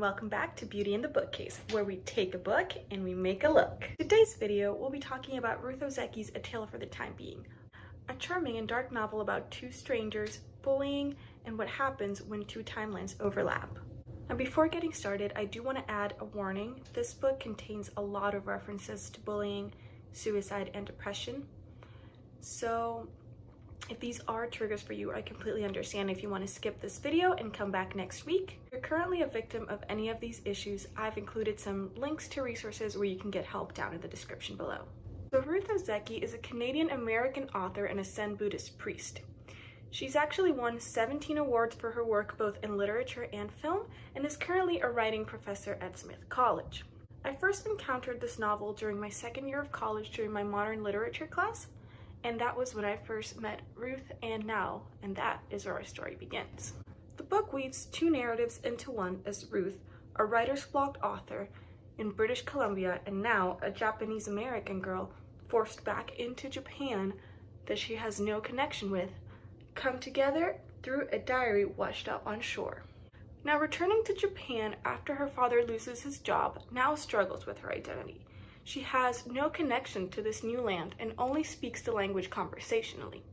welcome back to Beauty in the Bookcase, where we take a book and we make a look. Today's video, we'll be talking about Ruth Ozecki's A Tale for the Time Being, a charming and dark novel about two strangers, bullying, and what happens when two timelines overlap. And before getting started, I do want to add a warning. This book contains a lot of references to bullying, suicide, and depression. So if these are triggers for you, I completely understand if you want to skip this video and come back next week. If you're currently a victim of any of these issues, I've included some links to resources where you can get help down in the description below. So Ruth Ozecki is a Canadian-American author and a Zen Buddhist priest. She's actually won 17 awards for her work both in literature and film, and is currently a writing professor at Smith College. I first encountered this novel during my second year of college during my modern literature class, and that was when I first met Ruth and that is where our story begins. The book weaves two narratives into one as Ruth, a writer's block author in British Columbia and now a Japanese American girl forced back into Japan that she has no connection with, come together through a diary washed up on shore. Now returning to Japan after her father loses his job, now struggles with her identity. She has no connection to this new land and only speaks the language conversationally.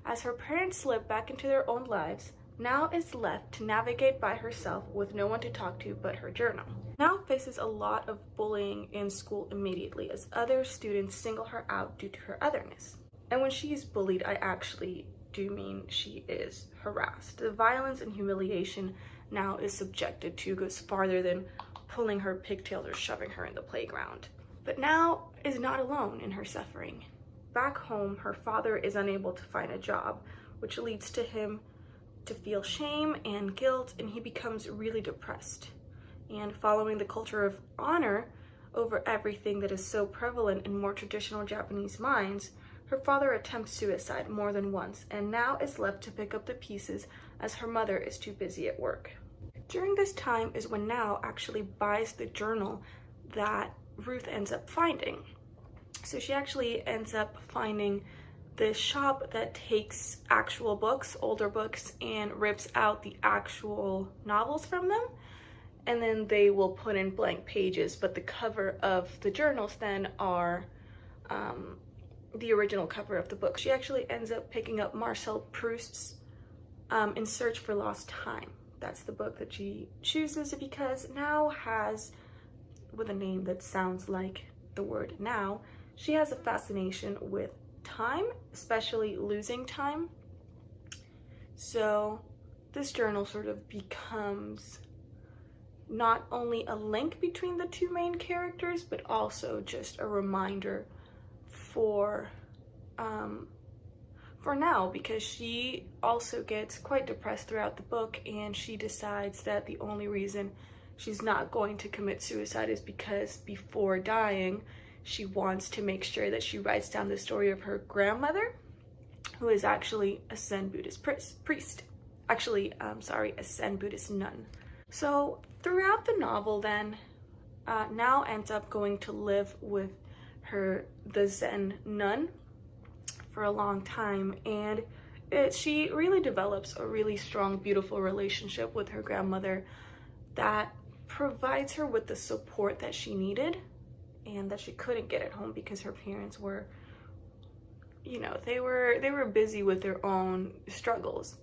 As her parents slip back into their own lives, Now is left to navigate by herself with no one to talk to but her journal. Now faces a lot of bullying in school immediately as other students single her out due to her otherness. And when she is bullied, I actually do mean she is harassed. The violence and humiliation Now is subjected to goes farther than pulling her pigtails or shoving her in the playground. But Now is not alone in her suffering. Back home, her father is unable to find a job, which leads to him to feel shame and guilt, and he becomes really depressed. And following the culture of honor over everything that is so prevalent in more traditional Japanese minds, her father attempts suicide more than once, and Now is left to pick up the pieces as her mother is too busy at work. During this time is when Now actually buys the journal that Ruth ends up finding. So she actually ends up finding this shop that takes actual books, older books, and rips out the actual novels from them. And then they will put in blank pages, but the cover of the journals then are the original cover of the book. She actually ends up picking up Marcel Proust's In Search for Lost Time. That's the book that she chooses because Now has, with a name that sounds like the word now, she has a fascination with time, especially losing time. So this journal sort of becomes not only a link between the two main characters, but also just a reminder for Now, because she also gets quite depressed throughout the book, and she decides that the only reason she's not going to commit suicide is because before dying, she wants to make sure that she writes down the story of her grandmother, who is actually a Zen Buddhist priest. Actually, a Zen Buddhist nun. So throughout the novel then, Now ends up going to live with the Zen nun for a long time, and she really develops a really strong, beautiful relationship with her grandmother that provides her with the support that she needed and that she couldn't get at home because her parents were, they were busy with their own struggles.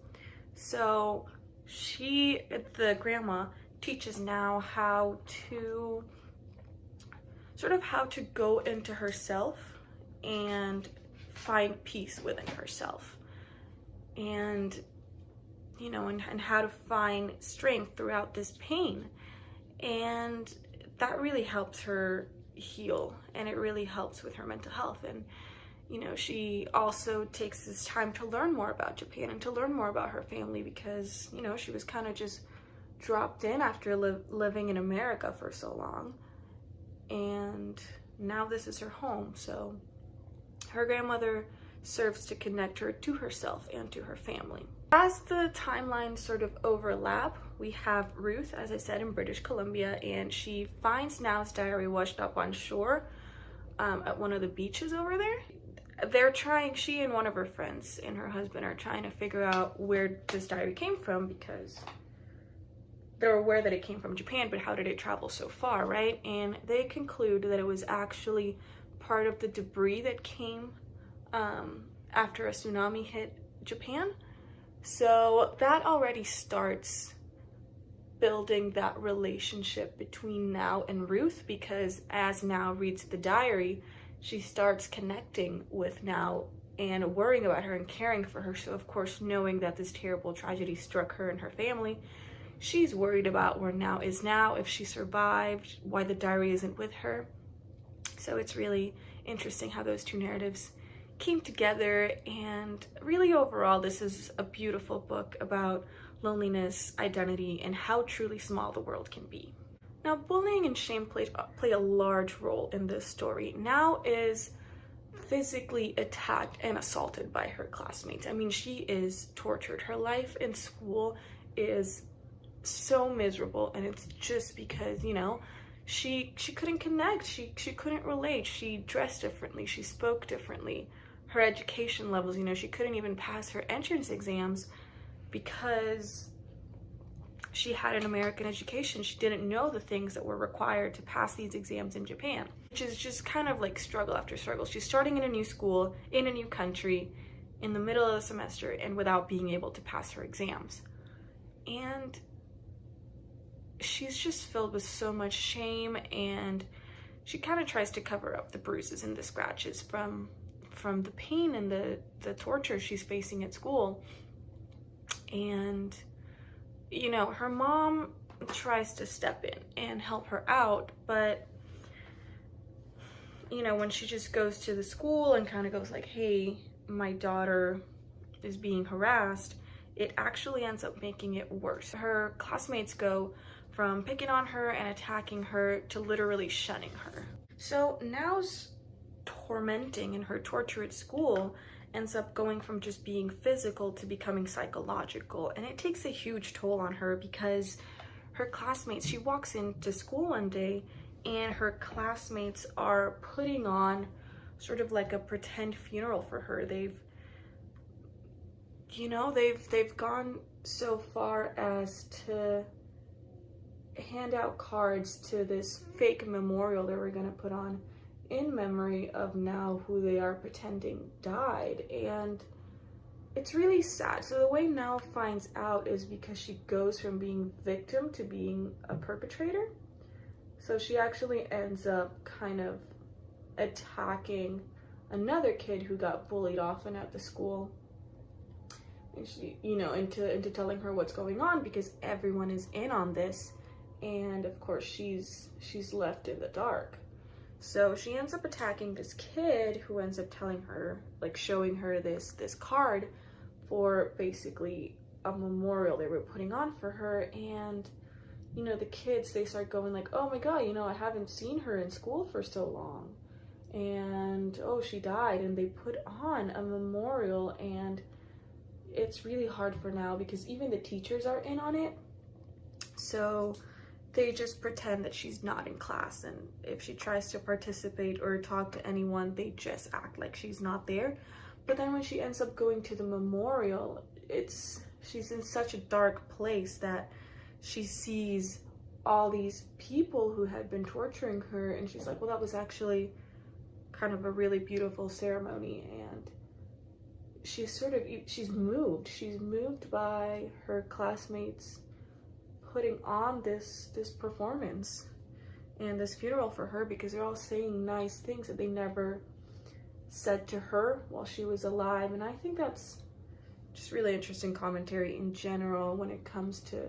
So the grandma teaches Now how to go into herself and find peace within herself, and and how to find strength throughout this pain. And that really helps her heal, and it really helps with her mental health. And she also takes this time to learn more about Japan and to learn more about her family, because she was kind of just dropped in after living in America for so long, and now this is her home. So her grandmother serves to connect her to herself and to her family. As the timelines sort of overlap, we have Ruth, as I said, in British Columbia, and she finds Now's diary washed up on shore at one of the beaches over there. She and one of her friends and her husband are trying to figure out where this diary came from, because they're aware that it came from Japan, but how did it travel so far, right? And they conclude that it was actually part of the debris that came after a tsunami hit Japan. So that already starts building that relationship between Now and Ruth, because as Now reads the diary, she starts connecting with Now and worrying about her and caring for her. So of course, knowing that this terrible tragedy struck her and her family, she's worried about where Now is now, if she survived, why the diary isn't with her. So it's really interesting how those two narratives came together. And really overall, this is a beautiful book about loneliness, identity, and how truly small the world can be. Now, bullying and shame play a large role in this story. Now is physically attacked and assaulted by her classmates. I mean, she is tortured. Her life in school is so miserable, and it's just because, you know, she couldn't connect, she couldn't relate, she dressed differently, she spoke differently. Her education levels, you know, she couldn't even pass her entrance exams because she had an American education. She didn't know the things that were required to pass these exams in Japan, which is just kind of like struggle after struggle. She's starting in a new school, in a new country, in the middle of the semester, and without being able to pass her exams. And she's just filled with so much shame, and she kind of tries to cover up the bruises and the scratches from the pain and the torture she's facing at school. And, you know, her mom tries to step in and help her out, but, you know, when she just goes to the school and kind of goes like, hey, my daughter is being harassed, it actually ends up making it worse. Her classmates go from picking on her and attacking her to literally shunning her. So Now's tormenting and her torture at school ends up going from just being physical to becoming psychological, and it takes a huge toll on her because her classmates, she walks into school one day and her classmates are putting on sort of like a pretend funeral for her. They've gone so far as to hand out cards to this fake memorial they were going to put on in memory of Now, who they are pretending died. And it's really sad. So the way Now finds out is because she goes from being victim to being a perpetrator. So she actually ends up kind of attacking another kid who got bullied often at the school, and she, you know, into telling her what's going on, because everyone is in on this, and of course she's left in the dark. So she ends up attacking this kid who ends up telling her, like showing her this card for basically a memorial they were putting on for her. And, you know, the kids, they start going like, oh my god, you know, I haven't seen her in school for so long, and oh, she died. And they put on a memorial, and it's really hard for Now because even the teachers are in on it. So they just pretend that she's not in class, and if she tries to participate or talk to anyone, they just act like she's not there. But then when she ends up going to the memorial, she's in such a dark place that she sees all these people who had been torturing her, and she's like, well, that was actually kind of a really beautiful ceremony. And she's moved by her classmates putting on this performance and this funeral for her, because they're all saying nice things that they never said to her while she was alive. And I think that's just really interesting commentary in general when it comes to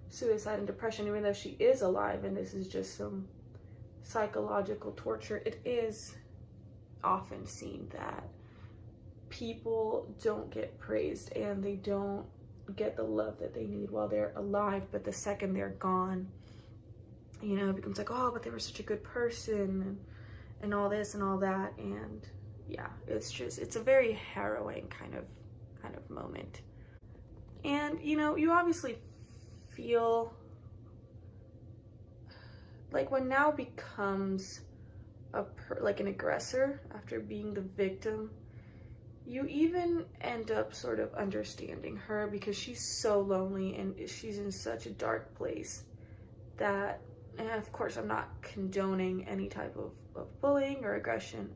suicide and depression. Even though she is alive and this is just some psychological torture, it is often seen that people don't get praised and they don't get the love that they need while they're alive, but the second they're gone, you know, it becomes like, oh, but they were such a good person, and all this and all that. And yeah, it's a very harrowing kind of moment. And, you know, you obviously feel like when Now becomes like an aggressor after being the victim, you even end up sort of understanding her because she's so lonely and she's in such a dark place that, and of course I'm not condoning any type of bullying or aggression,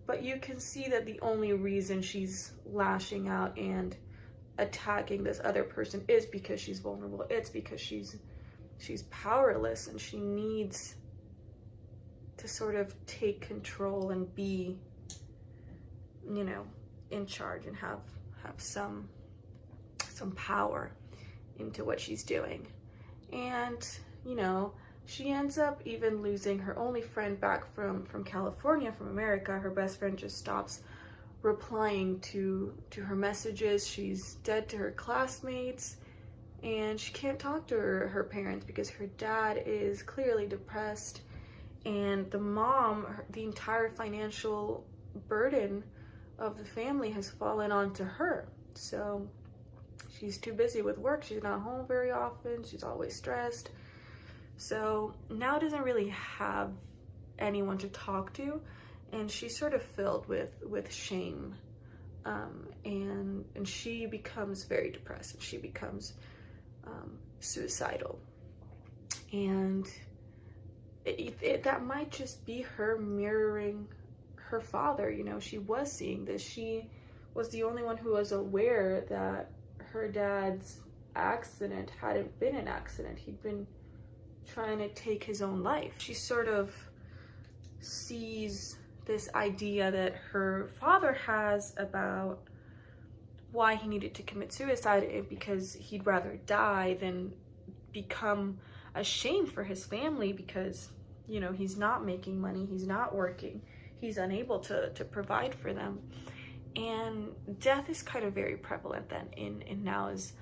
but you can see that the only reason she's lashing out and attacking this other person is because she's vulnerable. It's because she's powerless and she needs to sort of take control and be, you know, in charge and have some power into what she's doing. And, you know, she ends up even losing her only friend back from California, from America. Her best friend just stops replying to her messages. She's dead to her classmates, and she can't talk to her parents because her dad is clearly depressed, and the mom, the entire financial burden of the family has fallen onto her. So she's too busy with work. She's not home very often. She's always stressed. So now doesn't really have anyone to talk to, and she's sort of filled with shame, and she becomes very depressed, and she becomes suicidal. And that might just be her mirroring her father. You know, she was seeing this. She was the only one who was aware that her dad's accident hadn't been an accident. He'd been trying to take his own life. She sort of sees this idea that her father has about why he needed to commit suicide, because he'd rather die than become ashamed for his family because, you know, he's not making money, he's not working, he's unable to provide for them. And death is kind of very prevalent then in Now's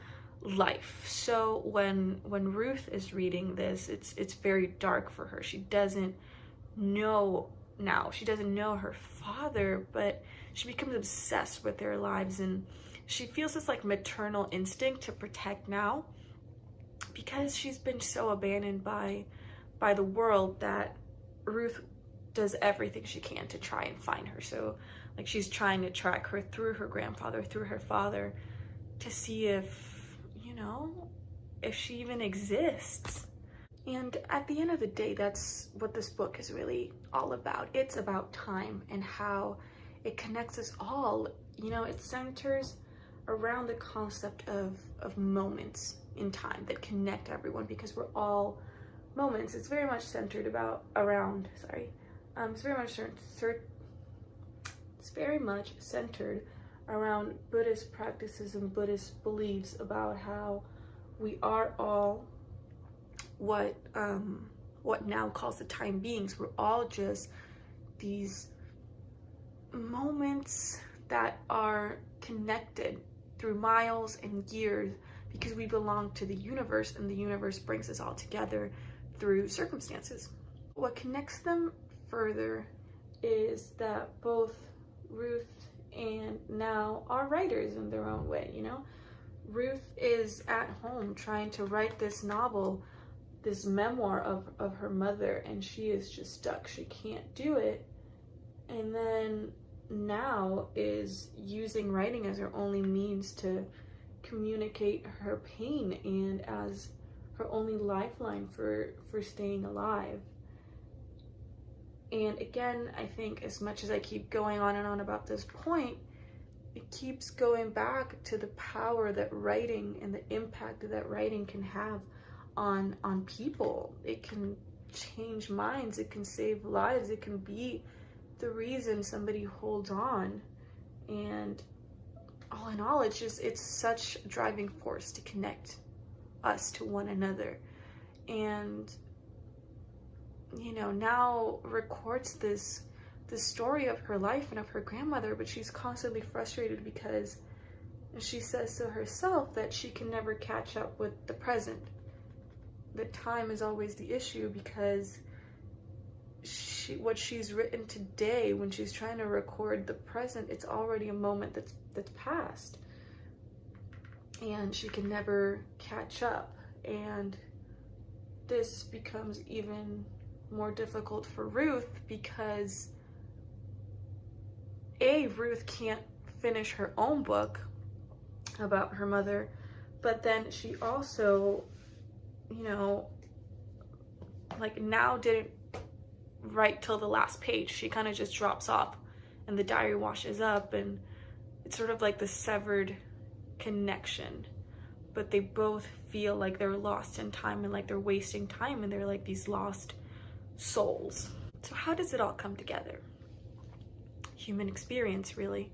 life. So when Ruth is reading this, it's very dark for her. She doesn't know now. She doesn't know her father, but she becomes obsessed with their lives, and she feels this like maternal instinct to protect Now because she's been so abandoned by the world that Ruth does everything she can to try and find her. So like she's trying to track her through her grandfather, through her father, to see if, you know, if she even exists. And at the end of the day, that's what this book is really all about. It's about time and how it connects us all. You know, it centers around the concept of moments in time that connect everyone, because we're all moments. It's very much centered it's very much centered around Buddhist practices and Buddhist beliefs about how we are all what Now calls the time beings. We're all just these moments that are connected through miles and years because we belong to the universe, and the universe brings us all together through circumstances. What connects them further is that both Ruth and Now are writers in their own way. You know, Ruth is at home trying to write this novel, this memoir of her mother, and she is just stuck. She can't do it. And then Now is using writing as her only means to communicate her pain and as her only lifeline for staying alive. And again, I think as much as I keep going on and on about this point, it keeps going back to the power that writing and the impact that writing can have on people. It can change minds, it can save lives, it can be the reason somebody holds on. And all in all, it's such a driving force to connect us to one another. And you know, Now records this story of her life and of her grandmother, but she's constantly frustrated because she says so herself that she can never catch up with the present. That time is always the issue, because what she's written today, when she's trying to record the present, it's already a moment that's past, and she can never catch up. And this becomes even more difficult for Ruth because Ruth can't finish her own book about her mother, but then she also, you know, like now didn't write till the last page. She kind of just drops off and the diary washes up, and it's sort of like the severed connection, but they both feel like they're lost in time and like they're wasting time, and they're like these lost souls. So how does it all come together? Human experience, really.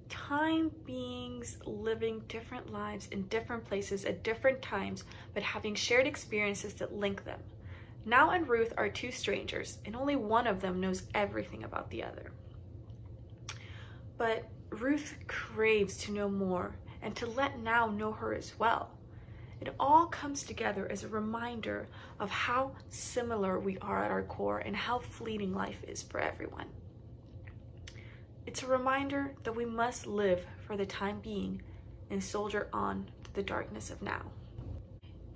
Time beings living different lives in different places at different times, but having shared experiences that link them. Now and Ruth are two strangers, and only one of them knows everything about the other. But Ruth craves to know more and to let Now know her as well. It all comes together as a reminder of how similar we are at our core and how fleeting life is for everyone. It's a reminder that we must live for the time being and soldier on to the darkness of now.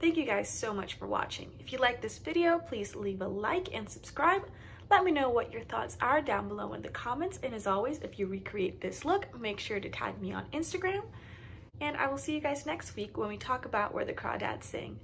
Thank you guys so much for watching. If you like this video, please leave a like and subscribe. Let me know what your thoughts are down below in the comments. And as always, if you recreate this look, make sure to tag me on Instagram. And I will see you guys next week when we talk about Where the Crawdads Sing.